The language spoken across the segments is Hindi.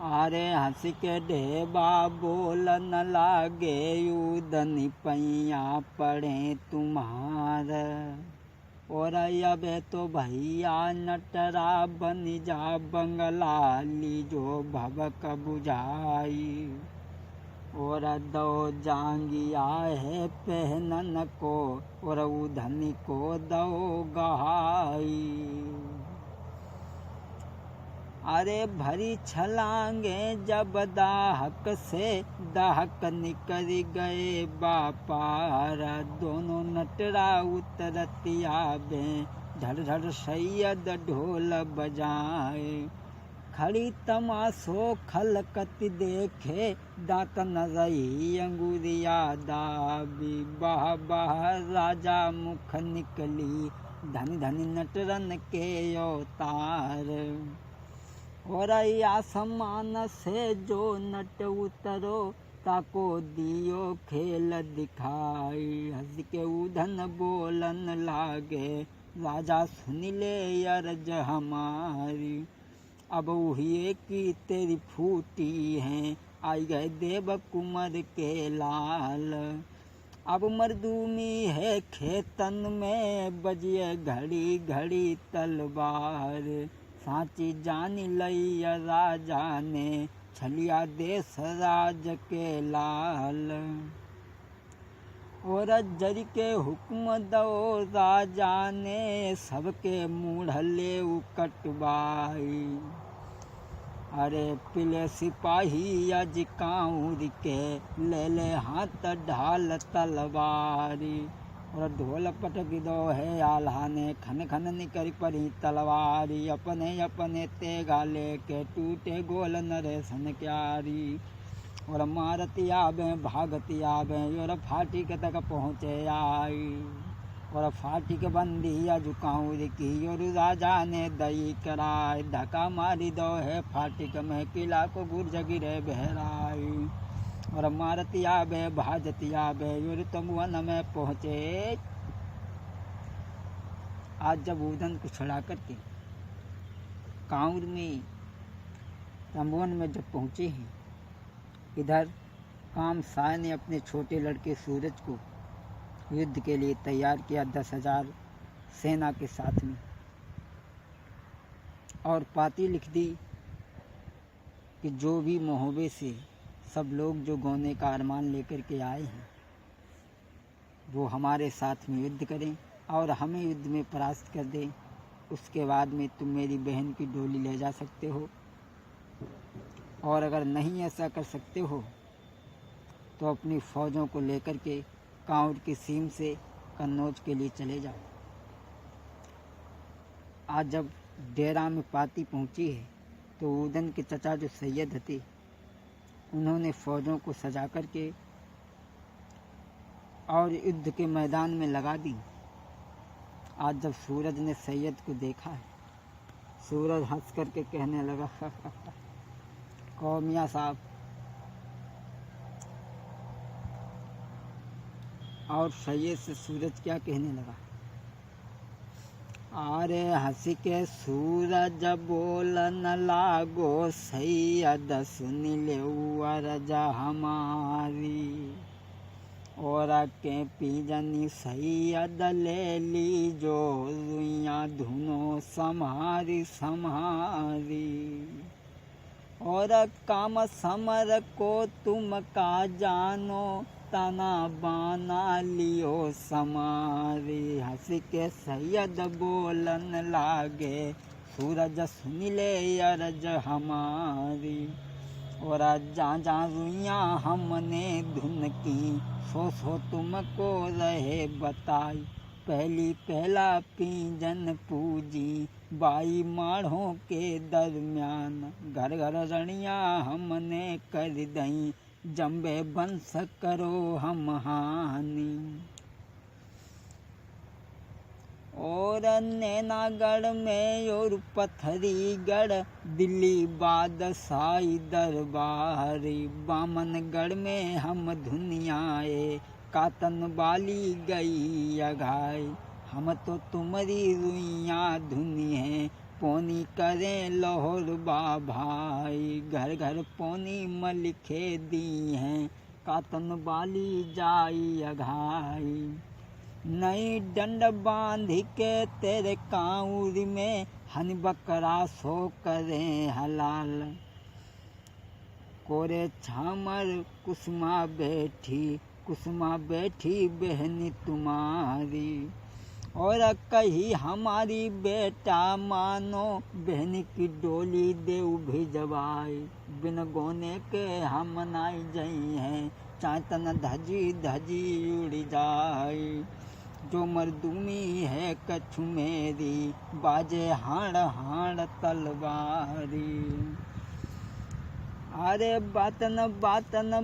आरे हंस के ढेबा बोलन लागे उदन पैया पड़े तुम्हार। और अबे तो भैया नटरा बन जा बंगला लीजो भवक बुझाई। और दो जांगिया है पहनन को और उधन को दो गहाई। अरे भरी छलांगे जब दाहक से दाहक निकल गए बापार। दोनों नटरा उतरतिया बे धड़ धड़ सैयद ढोल बजाए। खड़ी तमाशो खलकत देखे दांत न रही अंगुरिया दाबी। बाह बाह राजा मुख निकली धन धन नटरन के अवतार। और आसमान से जो नट उतरो ताको दियो खेल दिखाई। हंस के उधन बोलन लागे राजा सुन ले अर्ज हमारी। अब उहिए की तेरी फूटी हैं आई गए देव कुंवर के लाल। अब मरदूमी है खेतन में बजिए घड़ी घड़ी तलवार। साची जान लई राजा ने छलिया देश राज के लाल। और जर के हुक्म दो राजा ने सबके मूढ़ले कटवाई। अरे पिले सिपाही अज काउर के ले हाथ ढाल तलवारी। और ढोल पटक दो है आल्हा ने खन खन निकरी पड़ी तलवारी। अपने अपने तेगा लेके टूटे गोल नरेशन क्यारी। और मारती आबे भागती आबे और फाटी के तक पहुँचे आई। और फाटी के बंदी अजुकाऊर की और राजा ने दई कराई। धक्का मारी दो है फाटिक में किला को गुर्ज गिरे बहराई। और मारती आबे भाजती आबे और तमुवन में पहुँचे। आज जब उदन को छड़ा करके कांउर में तमुवन में जब पहुँचे हैं, इधर कामसाय ने अपने छोटे लड़के सूरज को युद्ध के लिए तैयार किया 10,000 सेना के साथ में। और पाती लिख दी कि जो भी महोबे से सब लोग जो गौने का अरमान लेकर के आए हैं वो हमारे साथ में युद्ध करें और हमें युद्ध में परास्त कर दें। उसके बाद में तुम मेरी बहन की डोली ले जा सकते हो। और अगर नहीं ऐसा कर सकते हो तो अपनी फ़ौजों को लेकर के कांउर की सीम से कन्नौज के लिए चले जाओ। आज जब डेरा में पाती पहुंची है तो उदन के चचा जो सैयद थे उन्होंने फ़ौजों को सजा करके और युद्ध के मैदान में लगा दी। आज जब सूरज ने सैयद को देखा है, सूरज हंस करके कहने लगा कहो मियाँ साहब। और सैयद से सूरज क्या कहने लगा, अरे हंस के सूरज बोलन लागो सैयद सुन ले अर्ज हमारी। और के पीजनी सैयद ले लीजो रुइया धुनो सम्हारी सम्हारी। और काम समर को तुम का जानो तना बाना लियो समारी। हंस के सैयद बोलन लागे सूरज सुन ले अर्ज हमारी। और जा जा रुइया हमने धुन की सो तुमको रहे बताई। पहली पहला पीजन पूजी बाई माढ़ों के दरमियान। घर घर रनिया हमने कर दई जम्बे बंस करो हम हानि। और नैनागढ़ में और पथरीगढ़ दिल्ली बादशाही दरबारी। बामनगढ़ में हम धुनियाए कातन बाली गई अघाई। हम तो तुम्हारी रुइया धुनी है पोनी करें लाहौर बा भाई, घर घर पोनी मलिखे दी हैं, कातन बाली जाई अघाई। नई डंड बांध के तेरे कांउर में, हन बकरा सो करें हलाल। कोरे छामर कुसुमा बैठी बहनी तुम्हारी, और कही हमारी बेटा मानो, बहन की डोली देव भिजवाई। बिन गोने के हम नाई जई हैं, चातन धजी धजी उड़ जाई। जो मर्दूमी है कछु मेरी, बाजे हाड़ हाड़ तलवारी। अरे बातन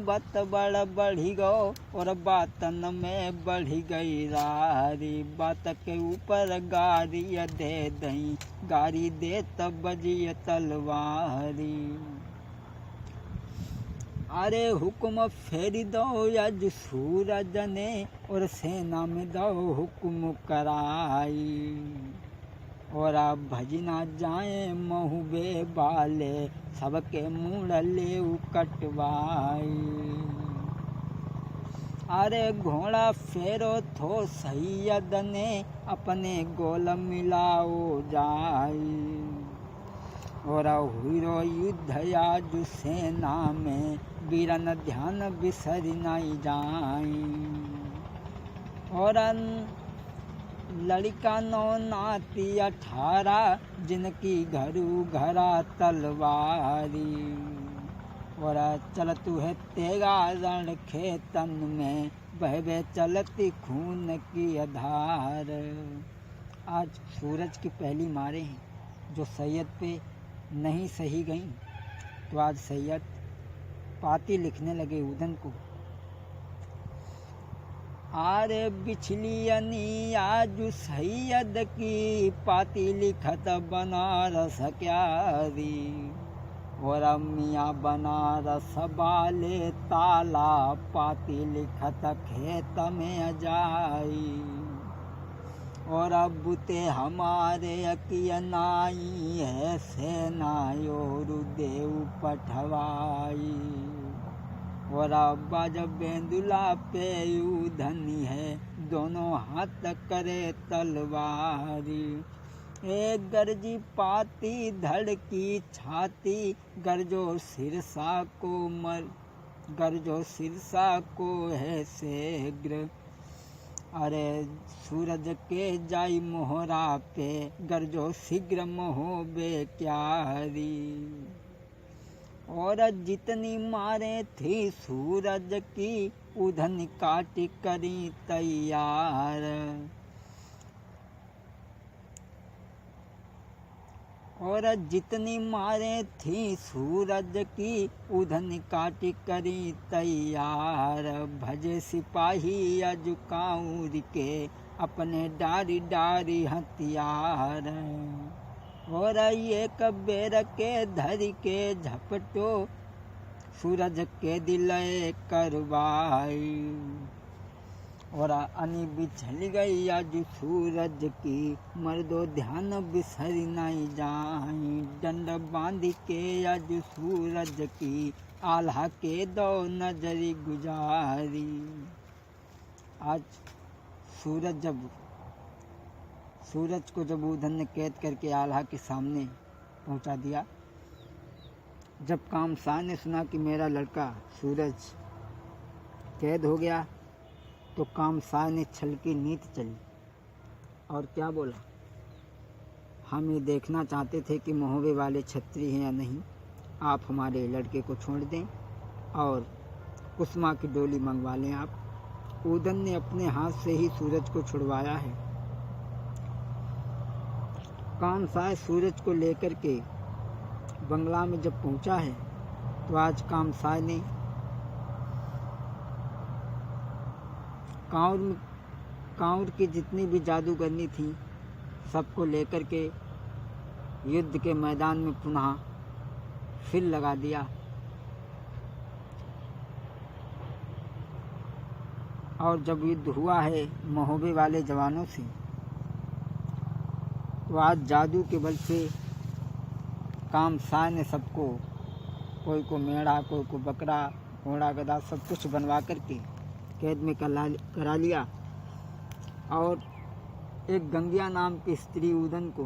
बत बड़ बढ़ी गो, और बातन में बढ़ी गई रारी। बात के ऊपर गारी दे दई, गारी दे तब बजी तलवारी। अरे हुक्म फेरी दो यज सूरज ने, और सेना में दो हुक्म कराई। और अब भजना जाए महुबे बाले, सबके मुड़ले कटवाई। अरे घोड़ा फेरो थो सैयद ने, अपने गोल मिलाओ जाई। और हुरो युद्ध आज सेना में, वीरन ध्यान बिसर नहीं जाई। और लड़का नौ नाती 18, जिनकी घरू घरा तलवारी। और चलतु है तेगा रण खेतन में, बहवे चलती खून की आधार। आज सूरज की पहली मारें हैं जो सैयद पे नहीं सही गई, तो आज सैयद पाती लिखने लगे उदन को। आरे बिछलियनी आज सैयद की, पाती लिखत बनारस क्यारी। और मियाँ बनारस बाले ताला, पाती लिखत खेत में जाई। और अब ते हमारे अकियनाई है, सेना और देव पठवाई। और अब्बा जब बेंदुला पे धनी है, दोनों हाथ करे तलवारी। एक गरजी पाती धड़की छाती, गरजो सिरसा को है शीघ्र। अरे सूरज के जाई मोहरा पे, गरजो शीघ्र मोहबे क्यारी। और जितनी मारे थी सूरज की, उधन काटी करी तैयार। और जितनी मारे थी सूरज की, उधन काटी करी तैयार। भजे सिपाही अज कांउर के, अपने डारी डारी हथियार। और एक बेर के धर के झपटो, सूरज के दिलय करवाई। और अनी बिछल गई आज सूरज की, मर्दो ध्यान बिसर नहीं जाई। डंड बांध के आज सूरज की, आल्हा के दो नजरी गुजारी। आज सूरज को जब उधन ने कैद करके आल्हा के सामने पहुंचा दिया, जब कामसाय ने सुना कि मेरा लड़का सूरज कैद हो गया, तो कामसाय ने छल की नीति चली और क्या बोला, हम ये देखना चाहते थे कि महोबे वाले छत्री हैं या नहीं। आप हमारे लड़के को छोड़ दें और कुसुमा की डोली मंगवा लें आप। उदन ने अपने हाथ से ही सूरज को छुड़वाया है। कामसाय सूरज को लेकर के बंगला में जब पहुंचा है, तो आज कामसाय ने कांउर की जितनी भी जादूगरनी थी, सबको लेकर के युद्ध के मैदान में पुनः फिर लगा दिया। और जब युद्ध हुआ है महोबे वाले जवानों से, तो आज जादू के बल से काम शाह ने सबको, कोई को मेढ़ा, कोई को बकरा, घोड़ा, गधा सब कुछ बनवा करके कैद में करा लिया। और एक गंगिया नाम की स्त्री उदन को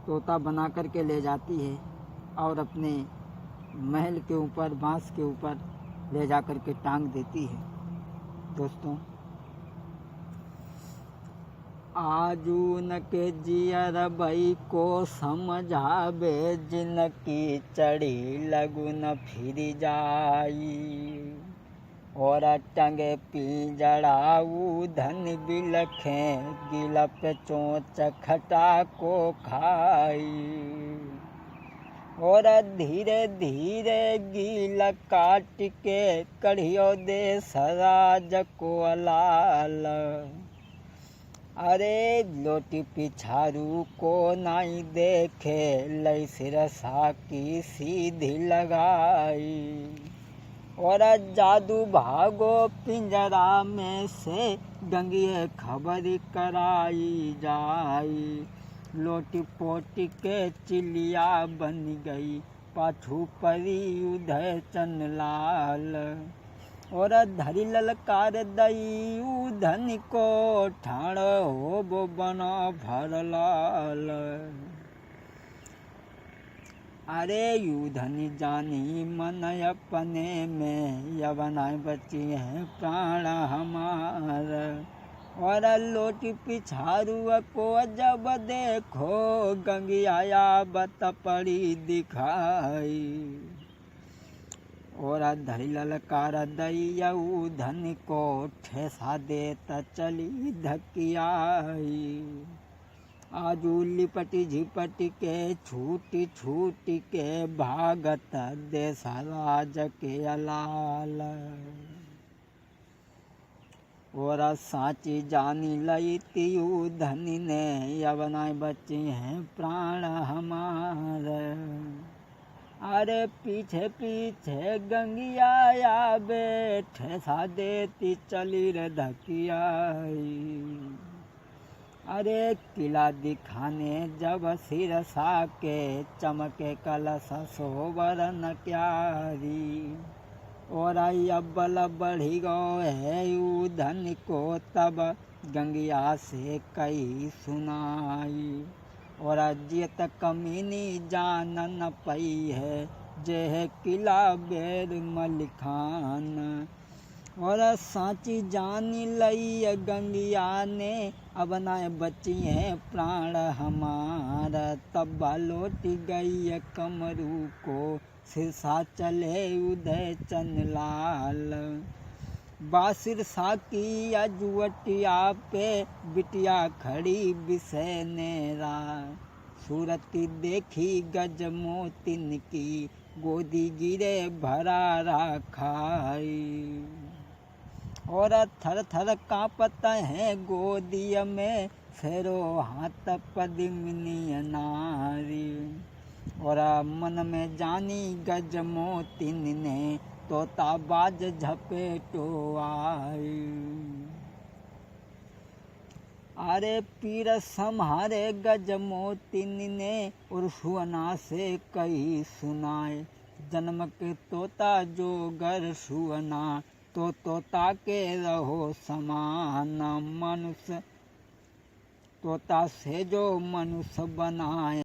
तोता बना करके ले जाती है और अपने महल के ऊपर, बांस के ऊपर ले जा कर के टांग देती है। दोस्तों, आजू न के जियर बई को समझावे, जिनकी चढ़ी लगुन फिर जाई। और टंगे पिंजड़ाऊ धन बिलखे, गिलप चोंच खटा को खाई। और धीरे धीरे गील काट के, कढ़ियो दे सराज को लाल। अरे लोटी पिछारू को नाई देखे, लई सिरसा की सीधी लगाई। और जादू भागो पिंजरा में से, गंगिए खबर कराई जाई। लोटी पोटी के चिलिया बन गई, पाछू परी उधय चन लाल। और धरी ललकार दई उधन को, ठाण हो बो बना भर लाल। अरे यूधन जानी मन अपने में, यवन बची है प्राण हमार। और लोटी पिछारू को जब देखो, गंगिया बत पड़ी दिखाई। और धरी ललकार दैया उधन को, ठेसा देत चली धकियाई। आजू लिपटी झिपटी के, छूटी छूटी के, भागत देश राज के अलाल। और सांची जानी लई तियू धनी ने, यवनाय बची हैं प्राण हमार। अरे पीछे पीछे गंगिया आवे, ठेसा देती चली रे धकियाई। अरे किला दिखाने जब सिरसा के, चमके कलश सोवर न क्यारी। और अब्बल बढ़ी गो है उधन को, तब गंगिया से कई सुनाई। और जियत कमीनी जान न पई है, जे किला बेर मलिखान। और सांची जानी लई गंगिया ने, अब न बची है प्राण हमार। तब लौट गई कमरू को, सिरसा चले उदय चन लाल। बासिरसा की अजुवटिया पे, बिटिया खड़ी बिसे नेरा। सूरती देखी गज मोतिन की, गोदी गिरे भरारा खाई। और थर थर कांपत है गोदी में, फेरो हाथ पद्मिनी नारी। और मन में जानी गज मोतिन ने, तोता बाज झपेटो आई। अरे पीर सम्हारे गज मोतिन ने, और सुअना से कही सुनाए। जन्म के तोता जो गर सुअना, तो तोता के रहो समान। मनुष्य तोता से जो मनुष्य बनाए,